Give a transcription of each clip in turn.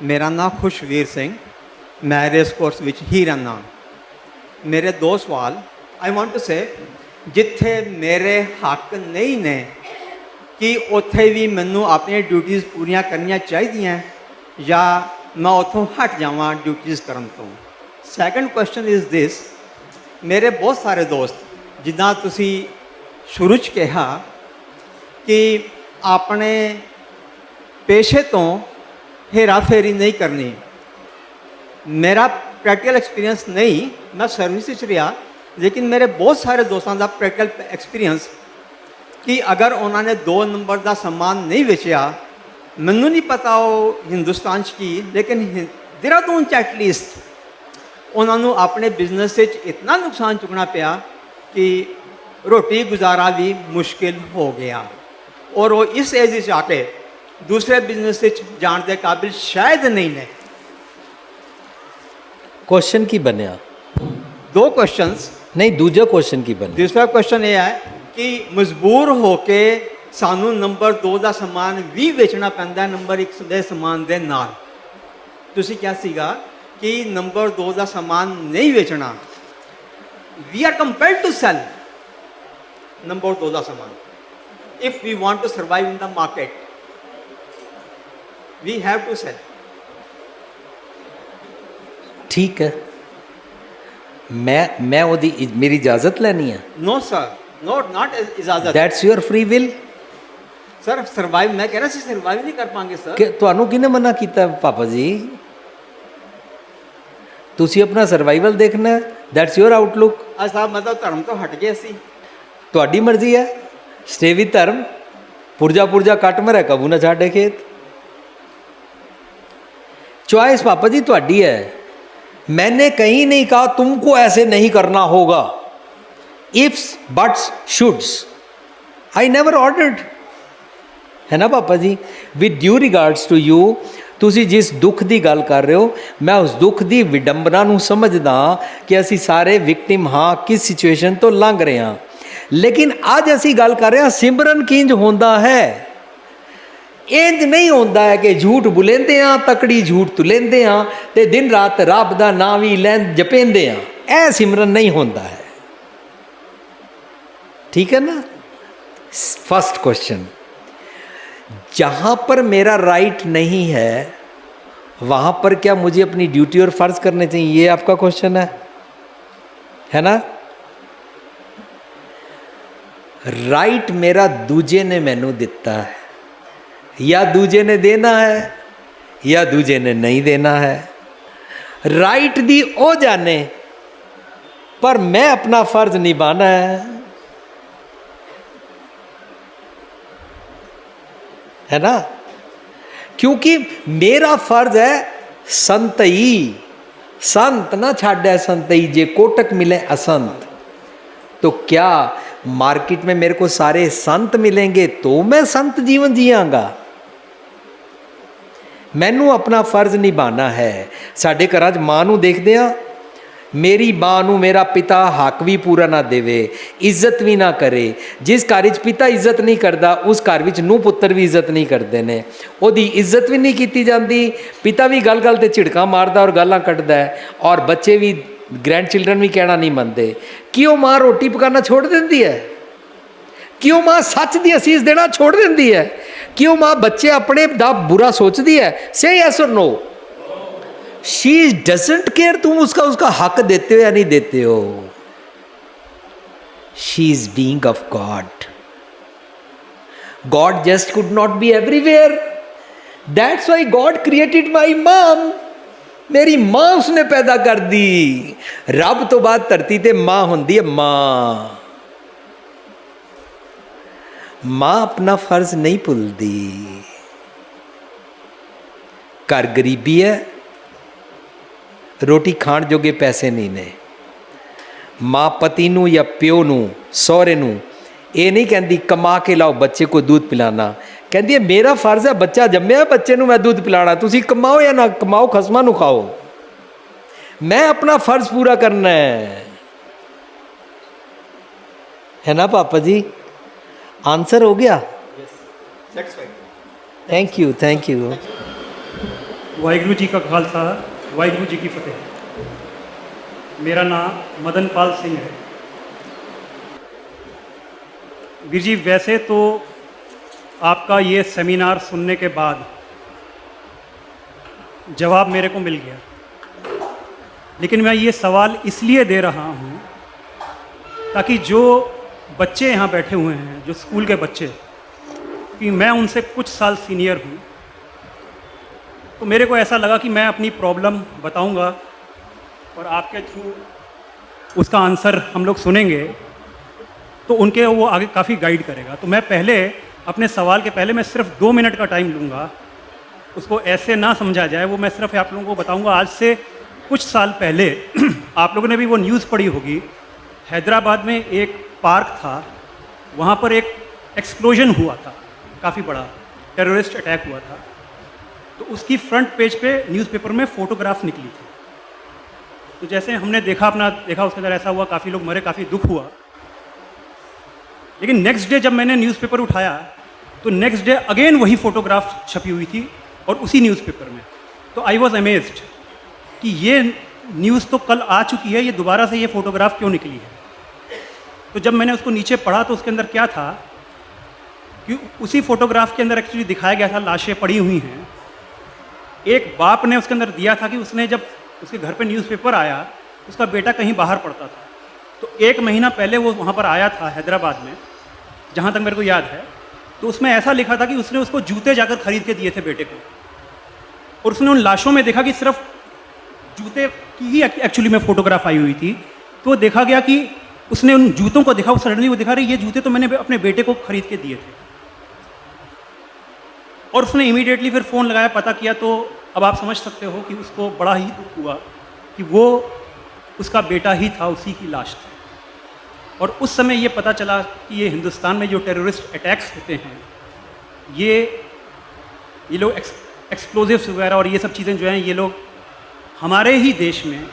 मेरा नाम खुशवीर सिंह, मैं रेस कोर्स विच ही रहना। मेरे दो सवाल आई वांट टू से, जिथे मेरे हक नहीं ने कि उत्थे भी मैनू अपनी ड्यूटीज़ पूरियां करनियां चाहिए या मैं उतों हट जावां ड्यूटीज़ करन तो। सैकेंड क्वेश्चन इज़ दिस, मेरे बहुत सारे दोस्त जिदा तुसी शुरू च कहा कि अपने पेशे तो हेरा फेरी नहीं करनी। मेरा प्रैक्टिकल एक्सपीरियंस नहीं, मैं सर्विस रहा, लेकिन मेरे बहुत सारे दोस्तों का प्रैक्टिकल एक्सपीरियंस कि अगर उन्होंने 2 नंबर का समान नहीं बेचा, मैनू नहीं पता वो हिंदुस्तान की, लेकिन देहरादून च एटलीस्ट उन्होंने अपने बिजनेस इतना नुकसान चुकना पाया कि रोटी गुजारा भी मुश्किल हो गया और वो इस एज आके दूसरे बिजनेस जाने के काबिल शायद नहीं ने। क्वेश्चन की बनया 2 क्वेश्चनस नहीं, दूजा क्वेश्चन की बनया। दूसरा क्वेश्चन ये है कि मजबूर होके सानू नंबर 2 का समान भी बेचना पैंदा है नंबर 1 के समान के नाल। तुसी क्या सीगा कि नंबर 2 का समान नहीं बेचना, we are compelled to sell number 2 का समान if we want to survive in the market, we have to sell. ठीक है, मैं ओदी मेरी इजाजत लेनी है? नो सर, नॉट इजाजत। That's your free will sir. Survive मैं कह रहा सी सर्वाइव नहीं कर पाएंगे सर। कि ਤੁਹਾਨੂੰ ਕਿਹਨੇ ਮਨਾ ਕੀਤਾ ਪਾਪਾ ਜੀ? ਤੁਸੀਂ ਆਪਣਾ ਸਰਵਾਈਵਲ ਦੇਖਣਾ ਹੈ, ਦੈਟਸ ਯੋਰ ਆਊਟਲੁੱਕ। ਅੱਜ ਸਾਹਿਬ ਮਤਲਬ ਧਰਮ ਤੋਂ ਹਟ ਗਏ ਅਸੀਂ। ਤੁਹਾਡੀ ਮਰਜ਼ੀ ਹੈ, ਸਟੇ ਵਿਦ ਧਰਮ। ਪੁਰਜਾ ਕੱਟ ਮਰੇ ਕਬੂ ਨਾ ਛਾੜੇ ਖੇਤ। चॉइस पापा जी ਤੁਹਾਡੀ है, मैंने कहीं नहीं कहा तुमको ऐसे नहीं करना होगा। Ifs buts shoulds I never ordered, है ना पापा जी। With due regards to you, ਤੁਸੀਂ जिस दुख की गल कर रहे हो, मैं उस दुख की विडंबना ਨੂੰ समझदा कि ਅਸੀਂ ਸਾਰੇ विक्टिम हाँ किस सिचुएशन तो लंघ रहे हाँ, लेकिन अज असी गल कर रहे हैं सिमरन किंज होंदा है। इंज नहीं होंदा है कि झूठ बुलेंदे हाँ, तकड़ी झूठ तुलेंदे हाँ, ते दिन रात रब दा नाम ही लैं जपेंदे हाँ, ऐ सिमरन नहीं होंदा है। ठीक है ना। फर्स्ट क्वेश्चन, जहाँ पर मेरा राइट नहीं है वहाँ पर क्या मुझे अपनी ड्यूटी और फर्ज करने चाहिए, ये आपका क्वेश्चन है ना। राइट मेरा दूजे ने मैनू दिता है, या दूजे ने देना है या दूजे ने नहीं देना है। राइट दी ओ जाने, पर मैं अपना फर्ज निभाना है ना। क्योंकि मेरा फर्ज है संतई, संत ना छाड़े संतई, जे कोटक मिले असंत। तो क्या मार्केट में मेरे को सारे संत मिलेंगे तो मैं संत जीवन जियांगा? मैनू अपना फर्ज निभाना है। साडे घरां च मां नूं देखदे आ, मेरी मां नूं मेरा पिता हक भी पूरा ना देवे, इज्जत भी ना करे। जिस घर विच पिता इज्जत नहीं करता उस घर विच नूं पुत्तर भी इज्जत नहीं करते ने, ओदी इज्जत भी नहीं की जाती। पिता भी गल गल ते झिड़कां मारदा और गालां कड्डदा है, और बच्चे भी ग्रैंड चिल्ड्रन भी कहना नहीं मनते। क्यों माँ रोटी पकाना छोड़ देती है? क्यों माँ सच की असीस देना छोड़ देती है? क्यों माँ बच्चे अपने दा बुरा सोचती है? से यस और नो, शी डजंट केयर तुम उसका हक देते हो या नहीं देते हो। She is being of God. God just could not be everywhere, that's why God created my mom. मेरी मां उसने पैदा कर दी। रब तो बाद धरती ते मां होंदी है मां। मां अपना फर्ज नहीं भुलती। घर गरीबी है, रोटी खाण जोगे पैसे नहीं ने। मां पति नूं या प्यो नूं सहुरे नूं ये नहीं कहती कमा के लाओ बच्चे को दूध पिलाना, कहती है मेरा फर्ज है बच्चा जम्मिया बच्चे नूं मैं दूध पिलाना, तुसी कमाओ या ना कमाओ खसमां नूं खाओ, मैं अपना फर्ज पूरा करना है ना पापा जी। आंसर हो गया? Thank you thank you. Waheguru ji का खालसा, वाहिगुरु जी की फतेह। मेरा नाम मदन पाल सिंह है। वीर जी, वैसे तो आपका ये सेमिनार सुनने के बाद जवाब मेरे को मिल गया, लेकिन मैं ये सवाल इसलिए दे रहा हूँ ताकि जो बच्चे यहाँ बैठे हुए हैं, जो स्कूल के बच्चे, कि मैं उनसे कुछ साल सीनियर हूँ, तो मेरे को ऐसा लगा कि मैं अपनी प्रॉब्लम बताऊंगा और आपके थ्रू उसका आंसर हम लोग सुनेंगे तो उनके वो आगे काफ़ी गाइड करेगा। तो मैं पहले अपने सवाल के पहले मैं सिर्फ 2 मिनट का टाइम लूँगा, उसको ऐसे ना समझा जाए, वो मैं सिर्फ आप लोगों को बताऊंगा। आज से कुछ साल पहले आप लोगों ने भी वो न्यूज़ पढ़ी होगी, हैदराबाद में एक पार्क था, वहाँ पर एक एक्सप्लोजन हुआ था, काफ़ी बड़ा टेररिस्ट अटैक हुआ था। तो उसकी फ्रंट पेज पे न्यूज़पेपर में फ़ोटोग्राफ निकली थी। तो जैसे हमने देखा उसके अंदर ऐसा हुआ, काफ़ी लोग मरे, काफ़ी दुख हुआ। लेकिन नेक्स्ट डे जब मैंने न्यूज़पेपर उठाया तो नेक्स्ट डे अगेन वही फ़ोटोग्राफ छपी हुई थी और उसी न्यूज़पेपर में। तो आई वॉज अमेज्ड कि ये न्यूज़ तो कल आ चुकी है, ये दोबारा से ये फ़ोटोग्राफ क्यों निकली है। तो जब मैंने उसको नीचे पढ़ा तो उसके अंदर क्या था कि उसी फ़ोटोग्राफ के अंदर एक्चुअली दिखाया गया था लाशें पड़ी हुई हैं। एक बाप ने उसके अंदर दिया था कि उसने जब उसके घर पे न्यूज़पेपर आया, उसका बेटा कहीं बाहर पढ़ता था, तो 1 महीना पहले वो वहाँ पर आया था हैदराबाद में, जहाँ तक मेरे को याद है। तो उसमें ऐसा लिखा था कि उसने उसको जूते जाकर खरीद के दिए थे बेटे को, और उसने उन लाशों में देखा कि सिर्फ जूते की ही एक्चुअली में फ़ोटोग्राफ आई हुई थी। तो देखा गया कि उसने उन जूतों को देखा, सडनली वो दिखा रही ये जूते तो मैंने अपने बेटे को खरीद के दिए थे। और उसने इमीडिएटली फिर फ़ोन लगाया, पता किया, तो अब आप समझ सकते हो कि उसको बड़ा ही दुख हुआ कि वो उसका बेटा ही था, उसी की लाश थी। और उस समय ये पता चला कि ये हिंदुस्तान में जो टेररिस्ट अटैक्स होते हैं, ये लोग एक्सप्लोजिव्स वगैरह और ये सब चीज़ें जो हैं, ये लोग हमारे ही देश में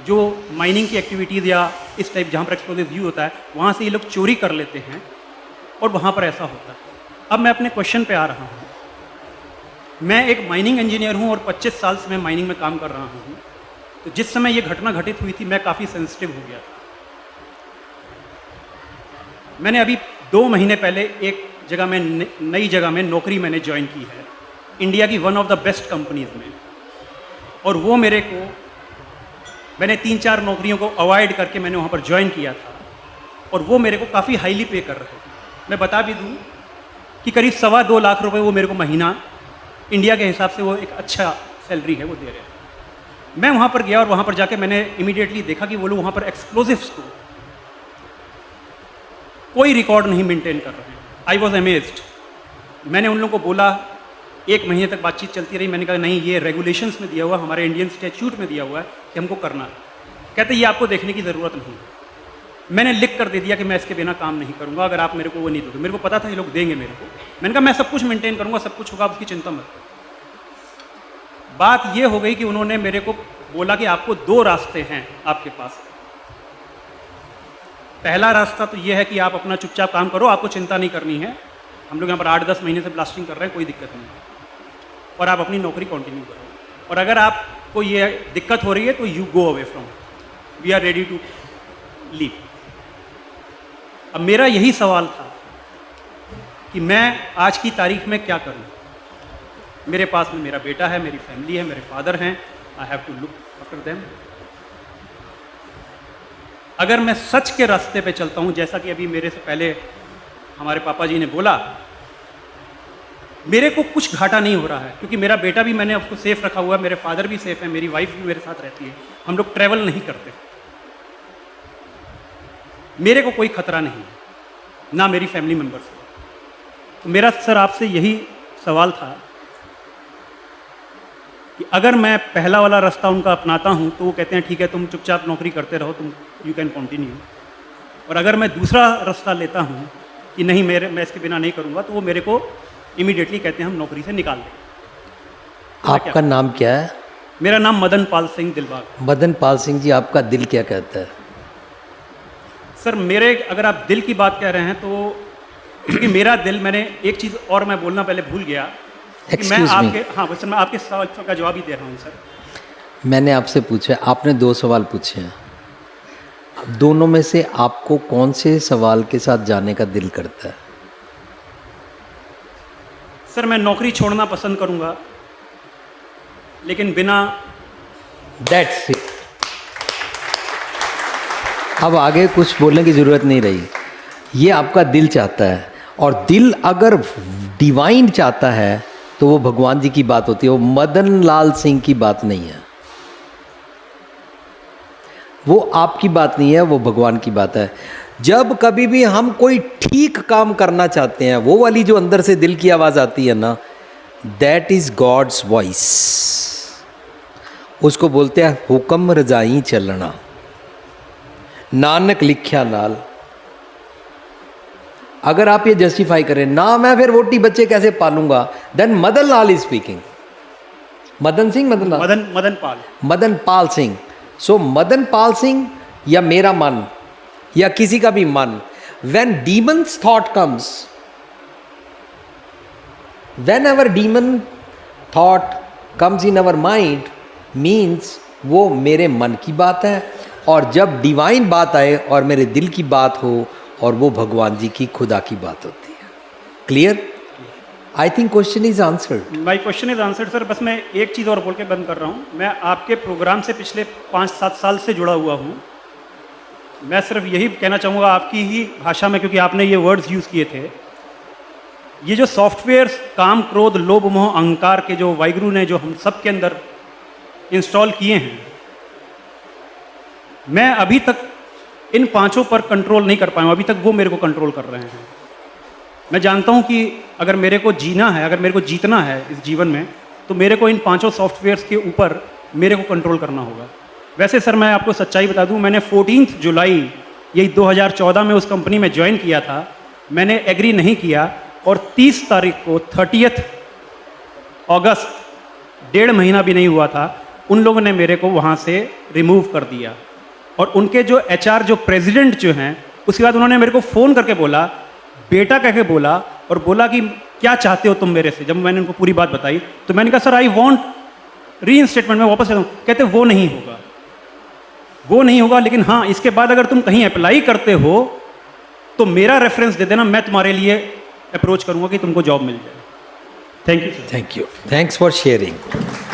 जो माइनिंग की एक्टिविटीज़ या इस टाइप जहाँ पर एक्सप्लोजिव यूज होता है, वहाँ से ये लोग चोरी कर लेते हैं और वहाँ पर ऐसा होता है। अब मैं अपने क्वेश्चन पे आ रहा हूँ। मैं एक माइनिंग इंजीनियर हूँ और 25 साल से मैं माइनिंग में काम कर रहा हूँ। तो जिस समय ये घटना घटित हुई थी, मैं काफ़ी सेंसिटिव हो गया था। मैंने अभी 2 महीने पहले एक जगह में, नई जगह में नौकरी मैंने ज्वाइन की है, इंडिया की one of the best companies में। और वो मेरे को, मैंने 3-4 नौकरियों को अवॉइड करके मैंने वहाँ पर ज्वाइन किया था, और वो मेरे को काफ़ी हाईली पे कर रहे थे। मैं बता भी दूँ कि करीब 2.25 लाख रुपए वो मेरे को महीना, इंडिया के हिसाब से वो एक अच्छा सैलरी है, वो दे रहे हैं। मैं वहाँ पर गया और वहाँ पर जाके मैंने इमीडिएटली देखा कि वो लोग वहाँ पर एक्सप्लोजिव्स को कोई रिकॉर्ड नहीं मेंटेन कर रहे हैं। I was amazed. मैंने उन लोगों को बोला, 1 महीने तक बातचीत चलती रही। मैंने कहा नहीं, ये रेगुलेशंस में दिया हुआ, हमारे इंडियन स्टैट्यूट में दिया हुआ है कि हमको करना है। कहते ये आपको देखने की ज़रूरत नहीं है। मैंने लिख कर दे दिया कि मैं इसके बिना काम नहीं करूँगा अगर आप मेरे को वो नहीं दोगे। मेरे को पता था ये लोग देंगे मेरे को। मैंने कहा मैं सब कुछ मेंटेन करूँगा, सब कुछ होगा, उसकी चिंता मत। बात ये हो गई कि उन्होंने मेरे को बोला कि आपको 2 रास्ते हैं आपके पास। पहला रास्ता तो ये है कि आप अपना चुपचाप काम करो, आपको चिंता नहीं करनी है, हम लोग यहाँ पर 8-10 महीने से ब्लास्टिंग कर रहे हैं, कोई दिक्कत नहीं है, और आप अपनी नौकरी कंटिन्यू करो। और अगर आपको ये दिक्कत हो रही है तो you go away from, we are ready to leave. अब मेरा यही सवाल था कि मैं आज की तारीख में क्या करूं। मेरे पास में मेरा बेटा है, मेरी फैमिली है, मेरे फादर हैं, I have to look after them. अगर मैं सच के रास्ते पे चलता हूं, जैसा कि अभी मेरे से पहले हमारे पापा जी ने बोला, मेरे को कुछ घाटा नहीं हो रहा है, क्योंकि मेरा बेटा भी मैंने उसको सेफ रखा हुआ है, मेरे फादर भी सेफ है, मेरी वाइफ भी मेरे साथ रहती है, हम लोग ट्रैवल नहीं करते, मेरे को कोई खतरा नहीं है, ना मेरी फैमिली मेम्बर्स को। तो मेरा सर आपसे यही सवाल था कि अगर मैं पहला वाला रास्ता उनका अपनाता हूं तो वो कहते हैं ठीक है, तुम चुपचाप नौकरी करते रहो, तुम यू कैन कंटिन्यू। और अगर मैं दूसरा रास्ता लेता हूं कि नहीं, मैं इसके बिना नहीं करूंगा, तो वो मेरे को इमीडिएटली कहते हैं हम नौकरी से निकाल दें। आपका नाम क्या है? मेरा नाम मदन पाल सिंह दिलबाग। मदन पाल सिंह जी, आपका दिल क्या कहता है? सर मेरे, अगर आप दिल की बात कह रहे हैं तो क्योंकि मेरा दिल, मैंने एक चीज़ और मैं बोलना पहले भूल गया मैं एक्सक्यूज मी, आपके हाँ सर मैं आपके सवाल का जवाब ही दे रहा हूँ सर। मैंने आपसे पूछा, आपने 2 सवाल पूछे हैं, अब दोनों में से आपको कौन से सवाल के साथ जाने का दिल करता है? सर मैं नौकरी छोड़ना पसंद करूँगा, लेकिन बिना दैट्स इट। अब आगे कुछ बोलने की ज़रूरत नहीं रही, ये आपका दिल चाहता है, और दिल अगर डिवाइन चाहता है तो वो भगवान जी की बात होती है, वो मदन लाल सिंह की बात नहीं है, वो आपकी बात नहीं है, वो भगवान की बात है। जब कभी भी हम कोई ठीक काम करना चाहते हैं, वो वाली जो अंदर से दिल की आवाज़ आती है ना, दैट इज़ गॉड्स वॉइस, उसको बोलते हैं हुक्म रजाई चलना। नानक लिख्या नाल। अगर आप ये जस्टिफाई करें ना, मैं फिर वोटी बच्चे कैसे पालूंगा, then Madan Lal is speaking. Madan Singh, Madan Lal, Madan Pal Singh. So Madan Pal Singh या मेरा मन या किसी का भी मन, when demons thought comes, whenever demon thought comes in our mind, means वो मेरे मन की बात है, और जब डिवाइन बात आए और मेरे दिल की बात हो, और वो भगवान जी की खुदा की बात होती है। Clear? I think question is answered. My question is answered sir. बस मैं एक चीज़ और बोल के बंद कर रहा हूँ। मैं आपके प्रोग्राम से पिछले 5-7 साल से जुड़ा हुआ हूँ। मैं सिर्फ यही कहना चाहूँगा आपकी ही भाषा में, क्योंकि आपने ये वर्ड्स यूज़ किए थे, ये जो सॉफ्टवेयर काम, क्रोध, लोभ, मोह, अहंकार के जो वाहिगुरु ने जो हम सब के अंदर इंस्टॉल किए हैं, मैं अभी तक इन 5 पर कंट्रोल नहीं कर पाया हूँ। अभी तक वो मेरे को कंट्रोल कर रहे हैं। मैं जानता हूँ कि अगर मेरे को जीना है, अगर मेरे को जीतना है इस जीवन में, तो मेरे को इन 5 सॉफ्टवेयर्स के ऊपर मेरे को कंट्रोल करना होगा। वैसे सर मैं आपको सच्चाई बता दूँ, मैंने 14 जुलाई यही 2014 में उस कंपनी में ज्वाइन किया था। मैंने एग्री नहीं किया, और 30 तारीख को 30 अगस्त, 1.5 महीना भी नहीं हुआ था, उन लोगों ने मेरे को वहाँ से रिमूव कर दिया। और उनके जो HR जो प्रेसिडेंट जो हैं, उसके बाद उन्होंने मेरे को फ़ोन करके बोला, बेटा कह के बोला, और बोला कि क्या चाहते हो तुम मेरे से। जब मैंने उनको पूरी बात बताई तो मैंने कहा सर आई वांट रीइंस्टेटमेंट, मैं वापस चाहता हूँ। कहते वो नहीं होगा, वो नहीं होगा, लेकिन हाँ इसके बाद अगर तुम कहीं अप्लाई करते हो तो मेरा रेफरेंस दे देना, मैं तुम्हारे लिए अप्रोच करूँगा कि तुमको जॉब मिल जाए। Thank you sir. Thank you, thanks for sharing.